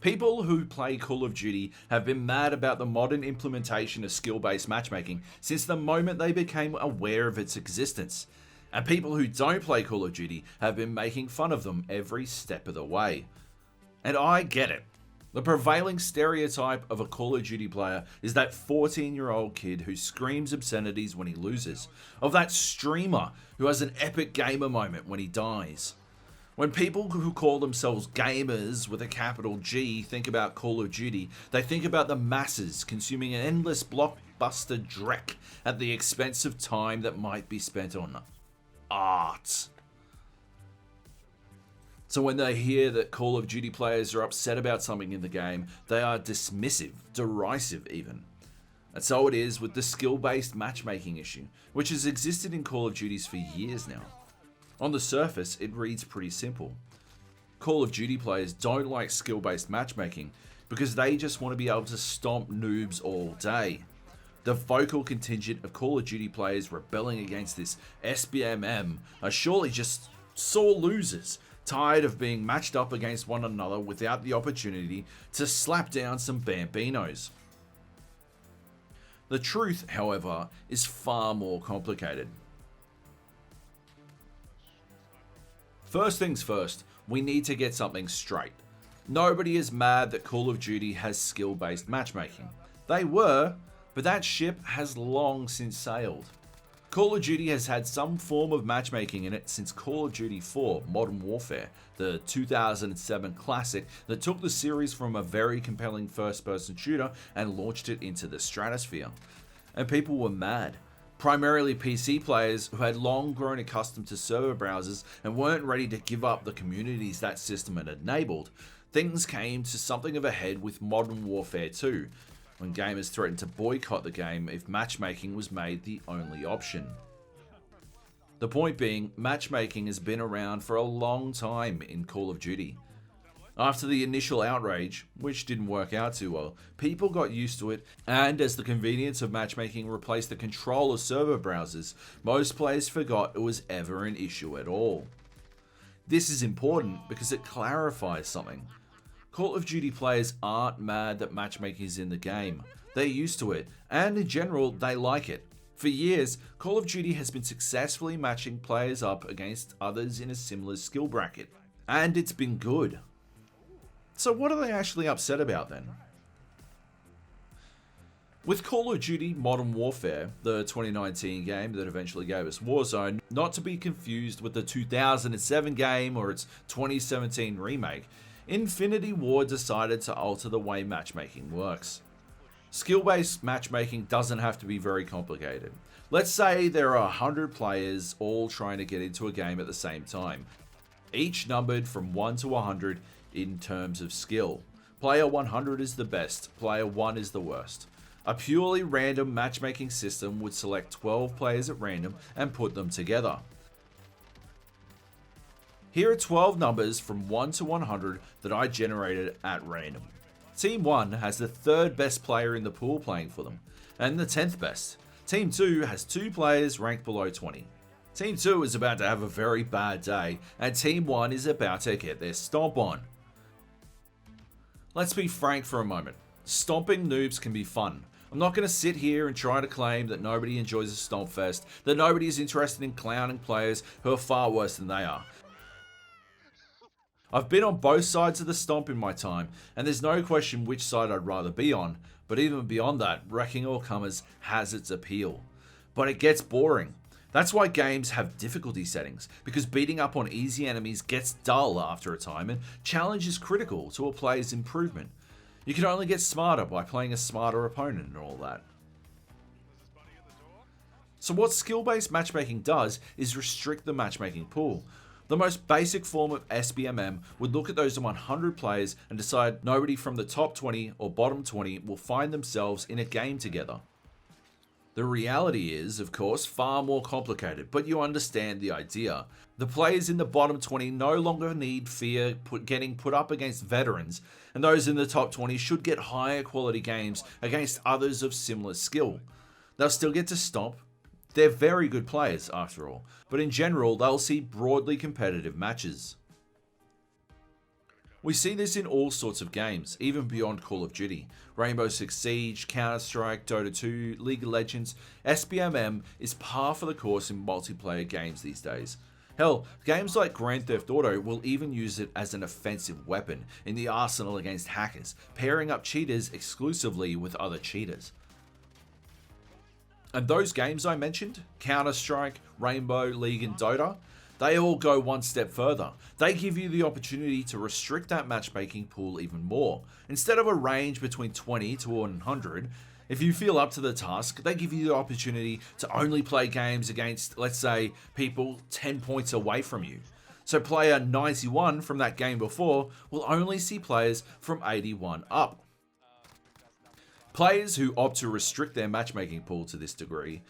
People who play Call of Duty have been mad about the modern implementation of skill-based matchmaking since the moment they became aware of its existence. And people who don't play Call of Duty have been making fun of them every step of the way. And I get it. The prevailing stereotype of a Call of Duty player is that 14-year-old kid who screams obscenities when he loses, of that streamer who has an epic gamer moment when he dies. When people who call themselves gamers with a capital G think about Call of Duty, they think about the masses consuming an endless blockbuster dreck at the expense of time that might be spent on art. So when they hear that Call of Duty players are upset about something in the game, they are dismissive, derisive even. And so it is with the skill-based matchmaking issue, which has existed in Call of Duties for years now. On the surface, it reads pretty simple. Call of Duty players don't like skill-based matchmaking because they just want to be able to stomp noobs all day. The vocal contingent of Call of Duty players rebelling against this SBMM are surely just sore losers, tired of being matched up against one another without the opportunity to slap down some bambinos. The truth, however, is far more complicated. First things first, we need to get something straight. Nobody is mad that Call of Duty has skill-based matchmaking. They were, but that ship has long since sailed. Call of Duty has had some form of matchmaking in it since Call of Duty 4 Modern Warfare, the 2007 classic that took the series from a very compelling first-person shooter and launched it into the stratosphere. And people were mad. Primarily PC players who had long grown accustomed to server browsers and weren't ready to give up the communities that system had enabled. Things came to something of a head with Modern Warfare 2, when gamers threatened to boycott the game if matchmaking was made the only option. The point being, matchmaking has been around for a long time in Call of Duty. After the initial outrage, which didn't work out too well, people got used to it, and as the convenience of matchmaking replaced the control of server browsers, most players forgot it was ever an issue at all. This is important because it clarifies something. Call of Duty players aren't mad that matchmaking is in the game. They're used to it, and in general, they like it. For years, Call of Duty has been successfully matching players up against others in a similar skill bracket, and it's been good. So what are they actually upset about then? With Call of Duty Modern Warfare, the 2019 game that eventually gave us Warzone, not to be confused with the 2007 game or its 2017 remake, Infinity Ward decided to alter the way matchmaking works. Skill-based matchmaking doesn't have to be very complicated. Let's say there are 100 players all trying to get into a game at the same time, each numbered from 1 to 100 in terms of skill. Player 100 is the best, player 1 is the worst. A purely random matchmaking system would select 12 players at random and put them together. Here are 12 numbers from 1 to 100 that I generated at random. Team 1 has the 3rd best player in the pool playing for them, and the 10th best. Team 2 has 2 players ranked below 20. Team 2 is about to have a very bad day, and Team 1 is about to get their stomp on. Let's be frank for a moment. Stomping noobs can be fun. I'm not going to sit here and try to claim that nobody enjoys a stomp fest, that nobody is interested in clowning players who are far worse than they are. I've been on both sides of the stomp in my time, and there's no question which side I'd rather be on, but even beyond that, wrecking all comers has its appeal. But it gets boring. That's why games have difficulty settings, because beating up on easy enemies gets dull after a time, and challenge is critical to a player's improvement. You can only get smarter by playing a smarter opponent and all that. So what skill-based matchmaking does is restrict the matchmaking pool. The most basic form of SBMM would look at those 100 players and decide nobody from the top 20 or bottom 20 will find themselves in a game together. The reality is, of course, far more complicated, but you understand the idea. The players in the bottom 20 no longer need fear getting put up against veterans, and those in the top 20 should get higher quality games against others of similar skill. They'll still get to stomp. They're very good players, after all, but in general, they'll see broadly competitive matches. We see this in all sorts of games, even beyond Call of Duty. Rainbow Six Siege, Counter-Strike, Dota 2, League of Legends, SBMM is par for the course in multiplayer games these days. Hell, games like Grand Theft Auto will even use it as an offensive weapon in the arsenal against hackers, pairing up cheaters exclusively with other cheaters. And those games I mentioned, Counter-Strike, Rainbow, League and Dota, they all go one step further. They give you the opportunity to restrict that matchmaking pool even more. Instead of a range between 20 to 100, if you feel up to the task, they give you the opportunity to only play games against, let's say, people 10 points away from you. So player 91 from that game before will only see players from 81 up. Players who opt to restrict their matchmaking pool to this degree,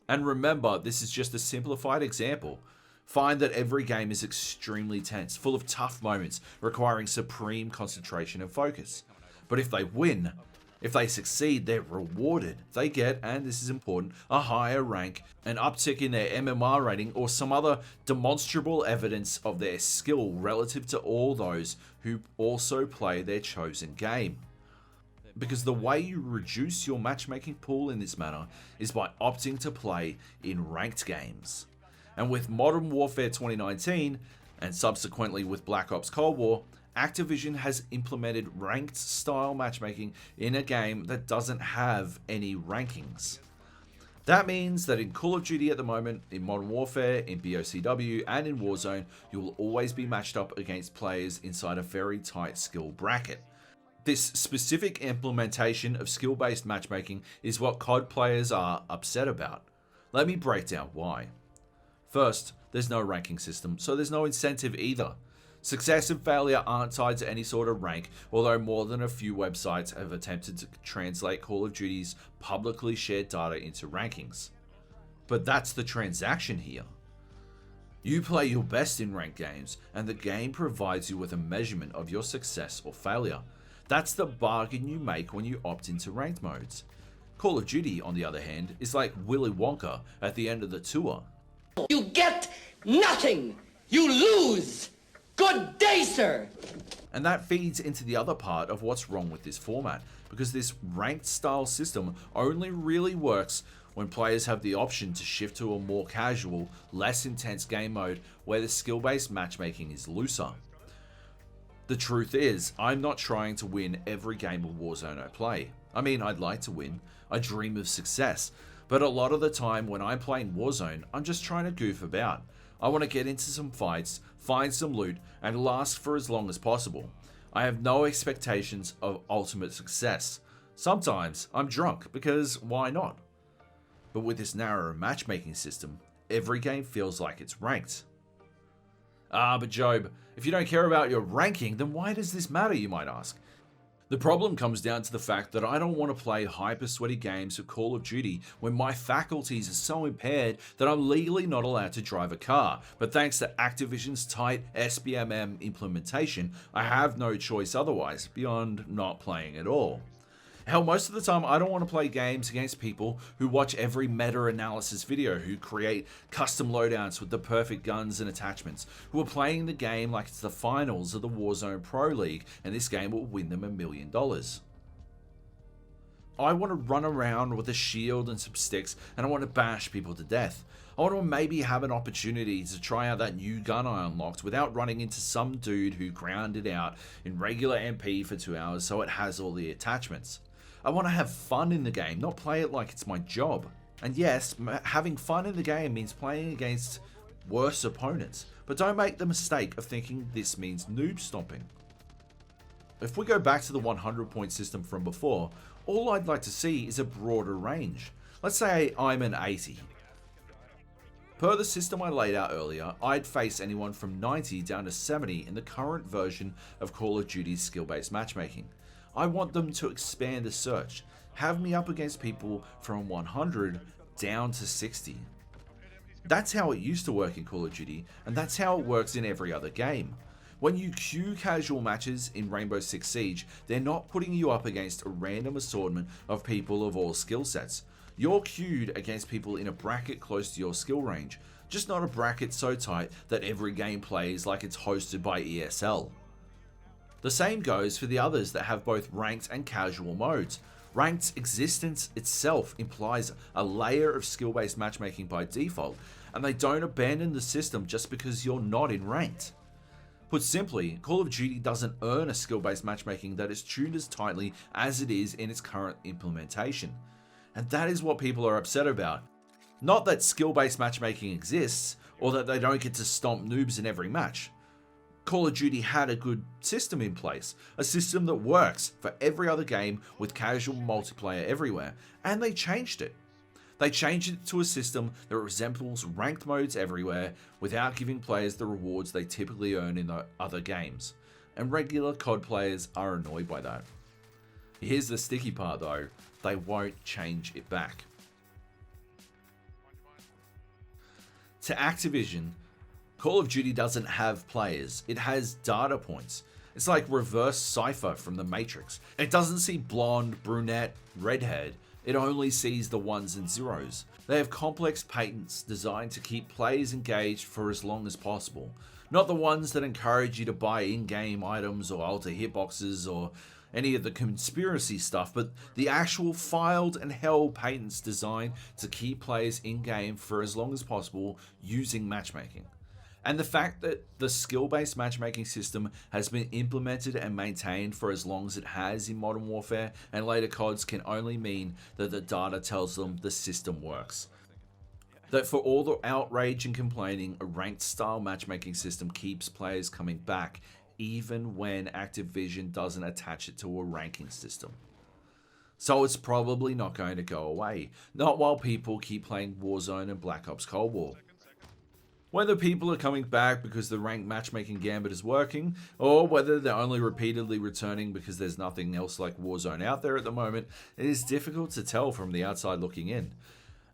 and remember this is just a simplified example, find that every game is extremely tense, full of tough moments requiring supreme concentration and focus. But if they win, if they succeed, they're rewarded. They get, and this is important, a higher rank, an uptick in their MMR rating, or some other demonstrable evidence of their skill relative to all those who also play their chosen game. Because the way you reduce your matchmaking pool in this manner is by opting to play in ranked games. And with Modern Warfare 2019, and subsequently with Black Ops Cold War, Activision has implemented ranked style matchmaking in a game that doesn't have any rankings. That means that in Call of Duty at the moment, in Modern Warfare, in BOCW, and in Warzone, you will always be matched up against players inside a very tight skill bracket. This specific implementation of skill-based matchmaking is what COD players are upset about. Let me break down why. First, there's no ranking system, so there's no incentive either. Success and failure aren't tied to any sort of rank, although more than a few websites have attempted to translate Call of Duty's publicly shared data into rankings. But that's the transaction here. You play your best in ranked games, and the game provides you with a measurement of your success or failure. That's the bargain you make when you opt into ranked modes. Call of Duty, on the other hand, is like Willy Wonka at the end of the tour. You get nothing! You lose! Good day, sir! And that feeds into the other part of what's wrong with this format, because this ranked style system only really works when players have the option to shift to a more casual, less intense game mode where the skill-based matchmaking is looser. The truth is, I'm not trying to win every game of Warzone I play. I mean, I'd like to win, I dream of success, but a lot of the time when I'm playing Warzone, I'm just trying to goof about. I want to get into some fights, find some loot, and last for as long as possible. I have no expectations of ultimate success. Sometimes I'm drunk, because why not? But with this narrower matchmaking system, every game feels like it's ranked. But Job, if you don't care about your ranking, then why does this matter, you might ask? The problem comes down to the fact that I don't want to play hyper sweaty games of Call of Duty when my faculties are so impaired that I'm legally not allowed to drive a car, but thanks to Activision's tight SBMM implementation, I have no choice otherwise, beyond not playing at all. Hell, most of the time I don't want to play games against people who watch every meta-analysis video, who create custom loadouts with the perfect guns and attachments, who are playing the game like it's the finals of the Warzone Pro League and this game will win them $1 million. I want to run around with a shield and some sticks and I want to bash people to death. I want to maybe have an opportunity to try out that new gun I unlocked without running into some dude who ground it out in regular MP for 2 hours so it has all the attachments. I want to have fun in the game, not play it like it's my job. And yes, having fun in the game means playing against worse opponents, but don't make the mistake of thinking this means noob stomping. If we go back to the 100 point system from before, all I'd like to see is a broader range. Let's say I'm an 80. Per the system I laid out earlier, I'd face anyone from 90 down to 70 in the current version of Call of Duty's skill-based matchmaking. I want them to expand the search, have me up against people from 100 down to 60. That's how it used to work in Call of Duty, and that's how it works in every other game. When you queue casual matches in Rainbow Six Siege, they're not putting you up against a random assortment of people of all skill sets. You're queued against people in a bracket close to your skill range, just not a bracket so tight that every game plays like it's hosted by ESL. The same goes for the others that have both ranked and casual modes. Ranked's existence itself implies a layer of skill-based matchmaking by default, and they don't abandon the system just because you're not in ranked. Put simply, Call of Duty doesn't earn a skill-based matchmaking that is tuned as tightly as it is in its current implementation. And that is what people are upset about. Not that skill-based matchmaking exists, or that they don't get to stomp noobs in every match. Call of Duty had a good system in place, a system that works for every other game with casual multiplayer everywhere, and they changed it. They changed it to a system that resembles ranked modes everywhere without giving players the rewards they typically earn in the other games, and regular COD players are annoyed by that. Here's the sticky part though, they won't change it back. To Activision, Call of Duty doesn't have players, it has data points. It's like reverse Cypher from the Matrix. It doesn't see blonde, brunette, redhead, it only sees the ones and zeros. They have complex patents designed to keep players engaged for as long as possible. Not the ones that encourage you to buy in-game items or alter hitboxes or any of the conspiracy stuff, but the actual filed and held patents designed to keep players in-game for as long as possible using matchmaking. And the fact that the skill-based matchmaking system has been implemented and maintained for as long as it has in Modern Warfare and later CODs can only mean that the data tells them the system works. That for all the outrage and complaining, a ranked style matchmaking system keeps players coming back even when Activision doesn't attach it to a ranking system. So it's probably not going to go away, not while people keep playing Warzone and Black Ops Cold War. Whether people are coming back because the ranked matchmaking gambit is working, or whether they're only repeatedly returning because there's nothing else like Warzone out there at the moment, it is difficult to tell from the outside looking in.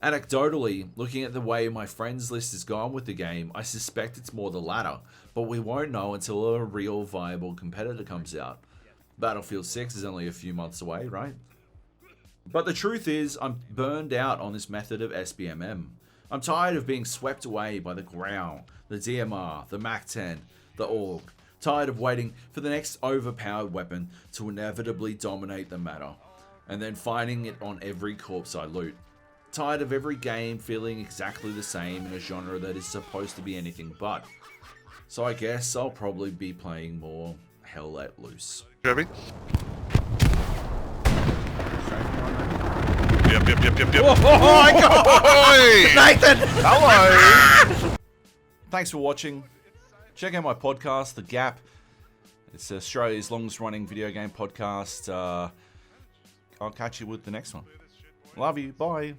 Anecdotally, looking at the way my friends list has gone with the game, I suspect it's more the latter, but we won't know until a real viable competitor comes out. Battlefield 6 is only a few months away, right? But the truth is, I'm burned out on this method of SBMM. I'm tired of being swept away by the Growl, the DMR, the MAC-10, the AUG. Tired of waiting for the next overpowered weapon to inevitably dominate the meta, and then finding it on every corpse I loot. Tired of every game feeling exactly the same in a genre that is supposed to be anything but. So I guess I'll probably be playing more Hell Let Loose. Heavy? Yep. Oh my god! Nathan! Hello! Thanks for watching. Check out my podcast, The Gap. It's Australia's longest running video game podcast. I'll catch you with the next one. Love you. Bye.